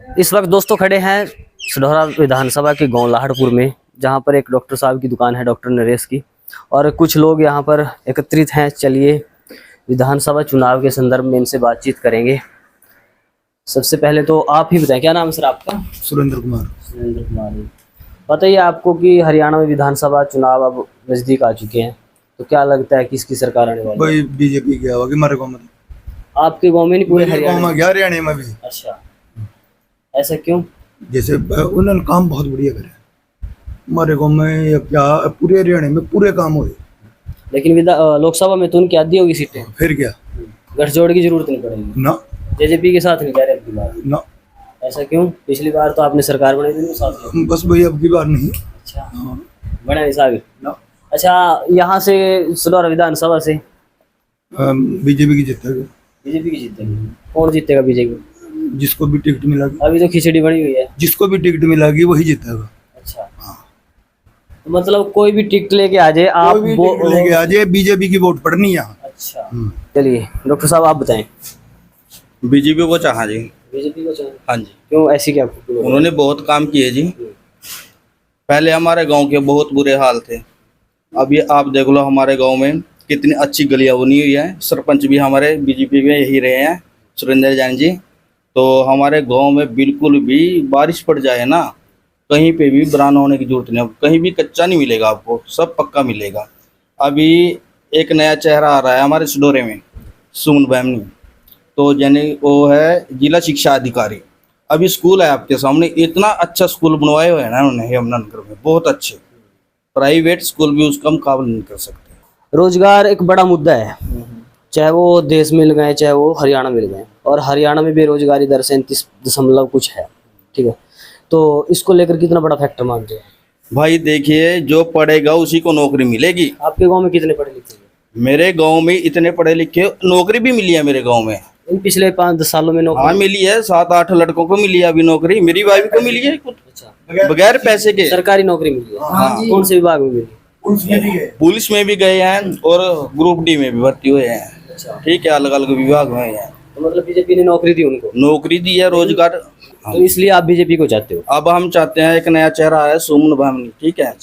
इस वक्त दोस्तों खड़े हैं सढौरा विधानसभा के गांव लाहड़पुर में, जहां पर एक डॉक्टर साहब की दुकान है, डॉक्टर नरेश की, और कुछ लोग यहां पर एकत्रित हैं। चलिए विधानसभा चुनाव के संदर्भ में इनसे बातचीत करेंगे। सबसे पहले तो आप ही बताएं, क्या नाम है सर आपका? सुरेंद्र कुमार। सुरेंद्र कुमार जी, बताइए आपको कि हरियाणा में विधानसभा चुनाव अब नजदीक आ चुके हैं, तो क्या लगता है किसकी सरकार आने वाली है? भाई बीजेपी क्या होगी हमारे गाँव में? आपके गाँव में नहीं, पूरे मेरे गाँव हरियाणा में क्या, हरियाणा में भी। अच्छा, ऐसा क्यों? जैसे उन्होंने काम बहुत बढ़िया करे हमारे गाँव में, या क्या पूरे हरियाणा में पूरे काम हुए। लेकिन लोकसभा में तो उनकी आधी होगी सीटें, फिर क्या, गठजोड़ की जरूरत नहीं पड़ेगी ना जेजेपी के साथ नहीं कह रहे अब की बार। ना, ऐसा क्यों? पिछली बार तो आपने सरकार बनाई थी साथ में। बस भाई अब की बार नहीं। अच्छा, हाँ, बना नहीं साहब ना, अच्छा, यहाँ से सढौरा विधानसभा से बीजेपी की जीतेगा। बीजेपी की जीतेगी? कौन जीतेगा बीजेपी? जिसको भी टिकट मिलेगी, अभी तो खिचड़ी बनी हुई है। जिसको भी टिकट मिलेगी वही जीतेगा। अच्छा, हाँ, तो मतलब कोई भी टिकट लेके आ जाए आप कोई भी टिकट लेके आ जाए, बीजेपी की वोट पड़नी यहाँ। अच्छा, चलिए डॉक्टर साहब आप बताएं। बीजेपी को चाहा जी। बीजेपी को चाहिए? हाँ जी, क्यों, ऐसी क्या? उन्होंने बहुत काम किए जी। पहले हमारे गांव के बहुत बुरे हाल थे, अब ये आप देख लो हमारे गांव में कितनी अच्छी गलियां बनी हुई है। सरपंच भी हमारे बीजेपी के यही रहे हैं, सुरेंद्र जैन जी। तो हमारे गांव में बिल्कुल भी बारिश पड़ जाए ना, कहीं पे भी बरान होने की जरूरत नहीं, कहीं भी कच्चा नहीं मिलेगा आपको, सब पक्का मिलेगा। अभी एक नया चेहरा आ रहा है हमारे सढौरे में, सुमन बहमनी, तो यानी वो है जिला शिक्षा अधिकारी। अभी स्कूल है आपके सामने, इतना अच्छा स्कूल बनवाए हुए हैं ना उन्होंने यमुनानगर में, बहुत अच्छे। प्राइवेट स्कूल भी उसका मुकाबला नहीं कर सकते। रोजगार एक बड़ा मुद्दा है, चाहे वो देश मिल गए चाहे वो हरियाणा मिल गए, और हरियाणा में बेरोजगारी दर 37 कुछ है, ठीक है। तो इसको लेकर कितना बड़ा फैक्टर मानते हैं? भाई देखिए, जो पढ़ेगा उसी को नौकरी मिलेगी। आपके गांव में कितने पढ़े लिखे हैं? मेरे गांव में इतने पढ़े लिखे, नौकरी भी मिली है मेरे गांव में। इन पिछले 5-10 सालों में हाँ नौकरी? मिली है, 7-8 लड़कों को मिली है अभी नौकरी। मेरी भाई को मिली है खुद, अच्छा, बगैर पैसे के सरकारी नौकरी मिली है? हाँ। कौन से विभाग में मिली? पुलिस में भी गए हैं और ग्रुप डी में भी भर्ती हुए हैं। अच्छा, ठीक है, अलग अलग विभाग में हैं। तो मतलब बीजेपी ने नौकरी दी उनको? नौकरी दी है, रोजगार। तो इसलिए आप बीजेपी को चाहते हो? अब हम चाहते हैं, एक नया चेहरा है सुमन बहमनी, ठीक है,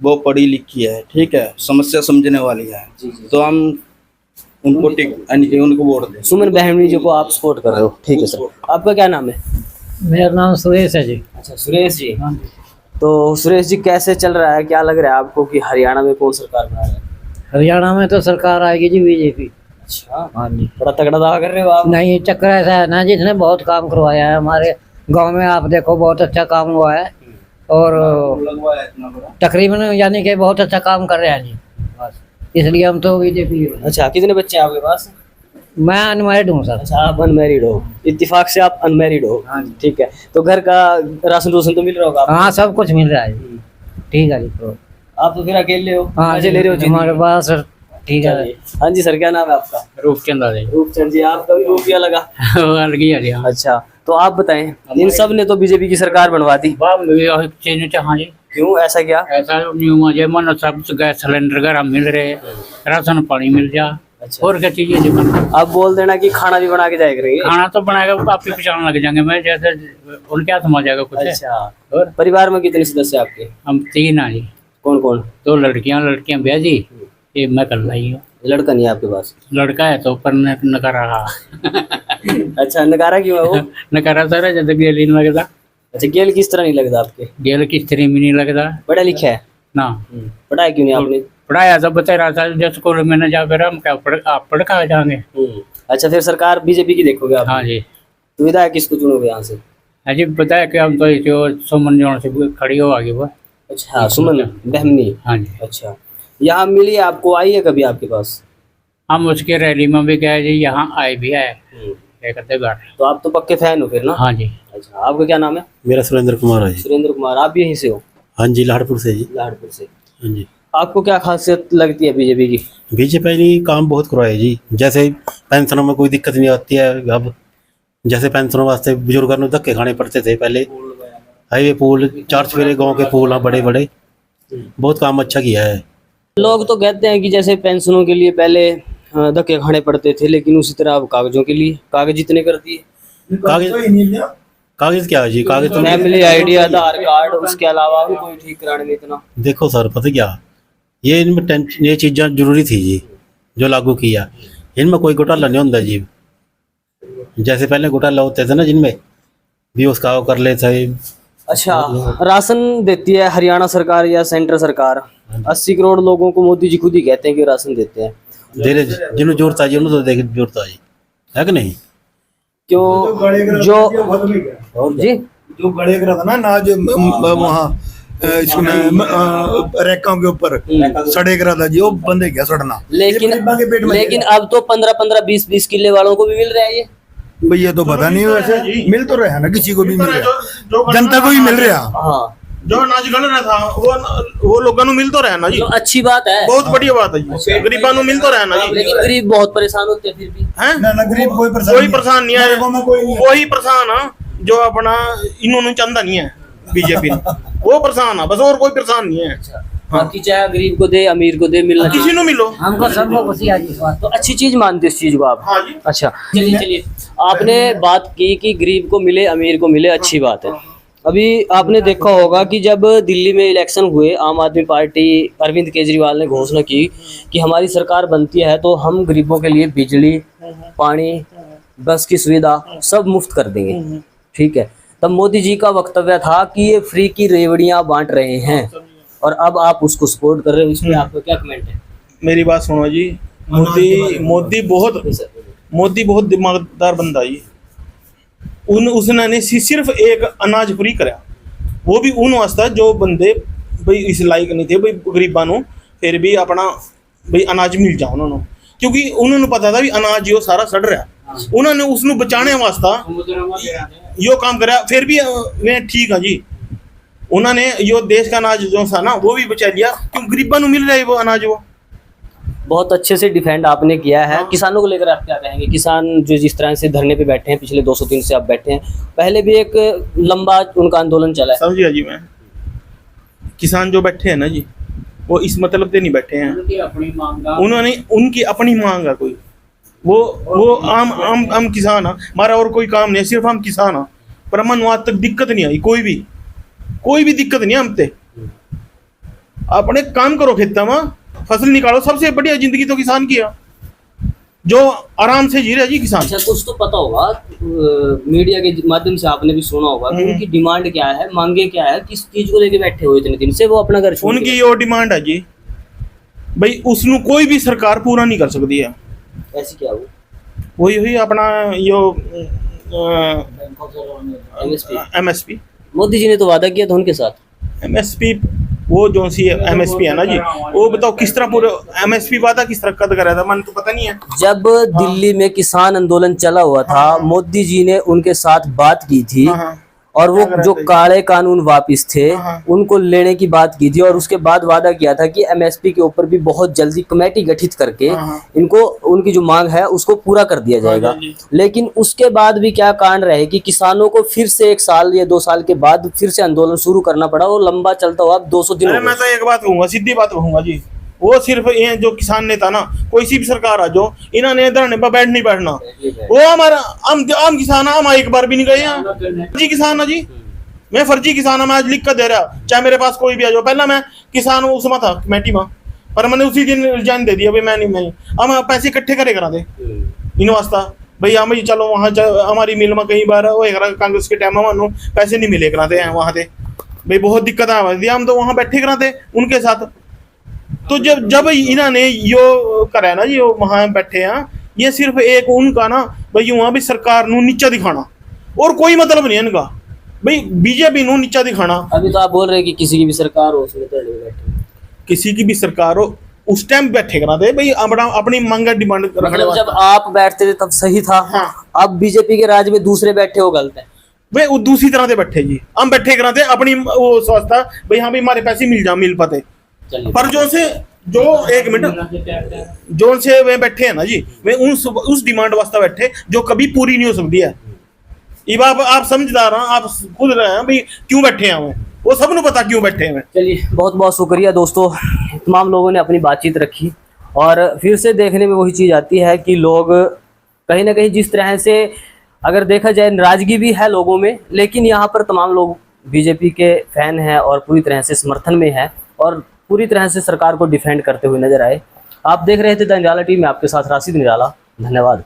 वो पढ़ी लिखी है, ठीक है, समस्या समझने वाली है, तो हम उनको उनको वोट दें। सुमन बहमनी जी को आप सपोर्ट कर रहे हो, ठीक है सर। आपका क्या नाम है? मेरा नाम सुरेश है जी। अच्छा, सुरेश जी। तो सुरेश जी, कैसे चल रहा है, क्या लग रहा है आपको कि हरियाणा में कौन सरकार बना रहा है? हरियाणा में तो सरकार आएगी जी बीजेपी। अच्छा, हाँ जी। बड़ा तगड़ा दावा कर रहे हो आप। नहीं, चक्कर ऐसा है ना, जिसने बहुत काम करवाया है हमारे गांव में, आप देखो बहुत अच्छा काम हुआ है, और तकरीबन यानी कि बहुत अच्छा काम कर रहे हैं जी, बस इसलिए हम तो बीजेपी। अच्छा, कितने बच्चे हैं आपके पास? मैं अनमैरिड हूँ सर। अच्छा, आप अनमैरिड हो, इत्तेफाक से आप अनमैरिड हो। हाँ जी। ठीक है, तो घर का राशन रोशन तो मिल रहा होगा आपको? हाँ, सब कुछ मिल रहा है जी। ठीक है जी। तो आप तो फिर अकेले हो, हाँ मजे ले रहे हो हमारे पास। ठीक है। चलिए। हाँ जी सर, क्या नाम है आपका? रूपचंद जी। रूपचंद जी, आपका भी रूपिया लगा? अलग ही है जी। अच्छा, तो आप बताएं, इन सब ने तो बीजेपी की सरकार बनवा दी, हाँ जी। क्यों, ऐसा क्या? ऐसा न्यू मुझे मन सब गैस सिलेंडर वगैरह मिल रहे, राशन पानी मिल जा, अच्छा, और क्या चाहिए जी? आप बोल देना कि खाना भी बना के जाया करेंगे। खाना तो बनाएगा, वो आपके पहचान लग जाएंगे, मैं जैसे उनके हाथ में आ जाएगा कुछ। अच्छा, और परिवार में कितने सदस्य आपके? हम 3 हैं जी। कौन कौन? 2 लड़कियां ब्याह जी, ये मैं कर रही हूँ। लड़का नहीं है आपके पास? लड़का है तो पर नकारा रहा। अच्छा, नकारा क्यों है वो? नकारा सर जैसे गेल ही नहीं लगता। अच्छा, गेल किस तरह नहीं लगता आपके? गेल की स्त्री में नहीं लगता पढ़ा लिखा है ना। पढ़ाया क्यों नहीं आपने? पढ़ाया तो बता रहा था, जब स्कूल में न जा, फिर हम क्या आप पढ़ कहाँ जाएंगे। अच्छा, फिर सरकार बीजेपी की देखोगे आप? हाँ जी। तो विधायक किसको चुनोगे यहाँ से? हाँ जी, बताया कि हम तो जो सुमन जोन से खड़ी हो आगे वो। अच्छा, सुमन बहमनी। हाँ जी। अच्छा, यहाँ मिली आपको, आई है कभी आपके पास? हम उसके रैली में भी गए जी, यहाँ आए भी है एक आधे बार। तो आप तो पक्के फैन हो फिर ना? हाँ जी। अच्छा, आपका क्या नाम है? मेरा सुरेंद्र कुमार है जी। सुरेंद्र कुमार, आप भी यहीं से हो? हाँ जी, लाहड़पुर से जी। लाहड़पुर से। हाँ जी। आपको क्या खासियत लगती है बीजेपी की? बीजेपी ने काम बहुत करवाया जी, जैसे पेंशनों में कोई दिक्कत नहीं आती है अब। जैसे पेंशनों वास्ते बुजुर्गों को धक्के खाने पड़ते थे पहले, हाईवे पुल 4 चफेरे गाँव के पुल हैं बड़े बड़े, बहुत काम अच्छा किया है। लोग तो कहते हैं कि जैसे पेंशनों के लिए पहले धक्के खाने पड़ते थे, लेकिन उसी तरह अब कागजों के लिए कागज इतने कर दिए। कागज कागज क्या है जी, कागज तो फैमिली आईडी, आधार कार्ड, उसके अलावा भी कोई ठीक कराने में इतना। देखो सर, पता क्या, ये इनमें ये चीज़ें जरूरी थी जी जो लागू किया। इनमें कोई घोटाला नहीं होता जी, जैसे पहले घोटाला होते थे ना जिनमें भी उसका वो कर लेते थे। अच्छा, राशन देती है हरियाणा सरकार या सेंट्रल सरकार। 80 करोड़ लोगों को मोदी जी खुद ही कहते हैं कि राशन देते हैं। धीरे जिन्होंने जरूरत है जी उन्होंने तो देख जरूरत है कि नहीं। क्यों जो जी जो गड़े करा था ना नाज वहाँ इसमें रेकों के ऊपर सड़े करा था जी, वो बंदे क्या सड़ना। लेकिन ये गरीबां के पेट में लेकिन अब तो 15-15 20-20 किले वालों को भी मिल रहा है ये। भैया तो पता नहीं वैसे मिल तो रहा है ना, किसी को भी मिल रहा, जनता को भी मिल रहा। हाँ, जो अनाज गल रहा था वो लोगों को मिल तो रहा ना जी, तो अच्छी बात है, बहुत बढ़िया बात है जी, गरीबां को मिल तो रहा ना जी। लेकिन गरीब बहुत परेशान होते हैं फिर भी। हैं ना ना गरीब कोई कोई परेशान नहीं है, मेरे गाँव में कोई नहीं है। वही परेशान है जो अपना इन्होंने चंदा नहीं है बीजेपी ने, वो परेशान है बस, और कोई परेशान नहीं है। बाकी चाहे गरीब को दे अमीर को दे, मिलना किसी चाहिए। को मिलो। हमको सबको खुशी आ जी इस बात। तो अच्छी चीज मानते इस चीज को आप। हाँ जी। अच्छा, चलिए आपने बात की कि गरीब को मिले अमीर को मिले, अच्छी बात है। अभी आपने देखा होगा कि जब दिल्ली में इलेक्शन हुए, आम आदमी पार्टी अरविंद केजरीवाल ने घोषणा की कि हमारी सरकार बनती है तो हम गरीबों के लिए बिजली, पानी, बस की सुविधा सब मुफ्त कर देंगे। ठीक है, तब मोदी जी का वक्तव्य था कि ये फ्री की रेवड़ियां बांट रहे हैं, और अब आप उसको सपोर्ट कर रहे हो, इसमें आपका क्या कमेंट है? मेरी बात सुनो जी, मोदी बहुत दिमागदार बंदा जी। उसने सिर्फ एक अनाज फ्री कराया, वो भी उन वास्ते जो बंदे भाई इस लायक नहीं थे, भाई गरीबां नूं फिर भी अपना भाई अनाज मिल जाओ उन्होंने, क्योंकि उन्होंने पता था भी अनाज यो सारा सड़ रहा, उन्होंने उसनू बचाने वास्ता यो काम कराया। फिर भी वे ठीक है जी, उन्होंने यो देश का अनाज जो था ना वो भी बचा लिया, क्यों गरीबां नूं मिल रहा है वो अनाज। वो बहुत अच्छे से डिफेंड आपने किया है। किसानों को लेकर आप क्या कहेंगे? किसान जो जिस तरह से धरने पे बैठे हैं, पिछले 200 दिन से आप बैठे हैं, पहले भी एक लंबा उनका आंदोलन चला है। समझिए जी, मैं किसान जो बैठे हैं ना जी, वो इस मतलब से नहीं बैठे हैं, उन्होंने उनकी अपनी मांग है कोई, वो आम किसान है, हमारा और कोई काम नहीं है, सिर्फ हम किसान है। पर मन आज तक दिक्कत नहीं आई, कोई भी दिक्कत नहीं है हमसे। अपने काम करो खेतों में, फसल निकालो, सबसे बढ़िया जिंदगी तो किसान की है, जो आराम से जी रहा जी किसान। अच्छा, कुछ तो पता होगा, मीडिया के माध्यम से आपने भी सुना होगा कि उनकी डिमांड क्या है, मांगे क्या है, किस चीज को लेके बैठे हुए इतने दिन से वो अपना घर छोड़ उनकी यो डिमांड है जी, भाई उसनु कोई भी सरकार पूरा नहीं कर सकती है। ऐसी क्या वो वही अपना यो MSP, मोदी जी ने तो वादा किया था उनके साथ। MSP वो जो सी MSP है ना जी, वो बताओ किस तरह पूरे MSP वादा किस तरह कद कराया था, मन तो पता नहीं है। जब दिल्ली में किसान आंदोलन चला हुआ था, मोदी जी ने उनके साथ बात की थी, और वो जो काले कानून वापिस थे उनको लेने की बात की थी, और उसके बाद वादा किया था कि MSP के ऊपर भी बहुत जल्दी कमेटी गठित करके इनको उनकी जो मांग है उसको पूरा कर दिया जाएगा। लेकिन उसके बाद भी क्या कांड रहे कि किसानों को फिर से 1 साल या 2 साल के बाद फिर से आंदोलन शुरू करना पड़ा, और लंबा चलता हुआ 200 दिन हो मैं गए। तो एक बात कहूंगा, सीधी बात कहूंगा जी, वो सिर्फ ये जो किसान नेता ना, कोई सी भी सरकार आ जो, इन्होंने धरने पर बैठ नहीं बैठना। वो हमारा आम किसान है, हम एक बार भी नहीं गए हैं। फर्जी किसान है जी, मैं फर्जी किसान है, मैं आज लिख कर दे रहा, चाहे मेरे पास कोई भी आ जाओ। पहला मैं किसान उसमें था कमेटी में, पर मैंने उसी दिन रिजाइन दे दिया, भाई मैं नहीं, हम पैसे इकट्ठे करे करा दे इन वास्ता, भाई हम चलो वहाँ हमारी मिल में कई बार वो कांग्रेस के टाइम में पैसे नहीं मिले कराते हैं वहाँ से, भाई बहुत दिक्कत है, हम तो वहाँ बैठे कराते उनके साथ। तो जब इन्होंने यो करा ना जी, वहाँ बैठे हैं, ये सिर्फ एक उनका ना भाई वहाँ भी सरकार नू नीचा दिखाना, और कोई मतलब नहीं है इनका, भाई बीजेपी नू नीचा दिखाना। अभी तो आप बोल रहे हैं कि किसी की भी सरकार हो उसमें धरने पे बैठे, किसी की भी सरकार हो उस टाइम बैठे कराते भाई, अपनी मांग डिमांड रखने मतलब जब आप बैठते थे तब सही था। हाँ। अब बीजेपी के राज में दूसरे बैठे हो गलत है। भाई वो दूसरी तरह से बैठे जी, हम बैठे कराते अपनी वो सोचता भाई हाँ भाई हमारे पैसे मिल पाते, पर जो एक मिनट जो से वे बैठे हैं ना जी, वे उस डिमांड वास्ते बैठे जो कभी पूरी नहीं हो सकती है। ये बात आप समझदार हैं, आप खुद रहे हैं भाई क्यों बैठे हैं, वो सबको पता क्यों बैठे हैं। चलिए, बहुत बहुत शुक्रिया दोस्तों, तमाम लोगों ने अपनी बातचीत रखी, और फिर से देखने में वही चीज़ आती है कि लोग कहीं ना कहीं जिस तरह से अगर देखा जाए नाराजगी भी है लोगों में, लेकिन यहाँ पर तमाम लोग बीजेपी के फैन हैं और पूरी तरह से समर्थन में है और पूरी तरह से सरकार को डिफेंड करते हुए नजर आए। आप देख रहे थे द निराला टीवी में आपके साथ राशिद निराला। धन्यवाद।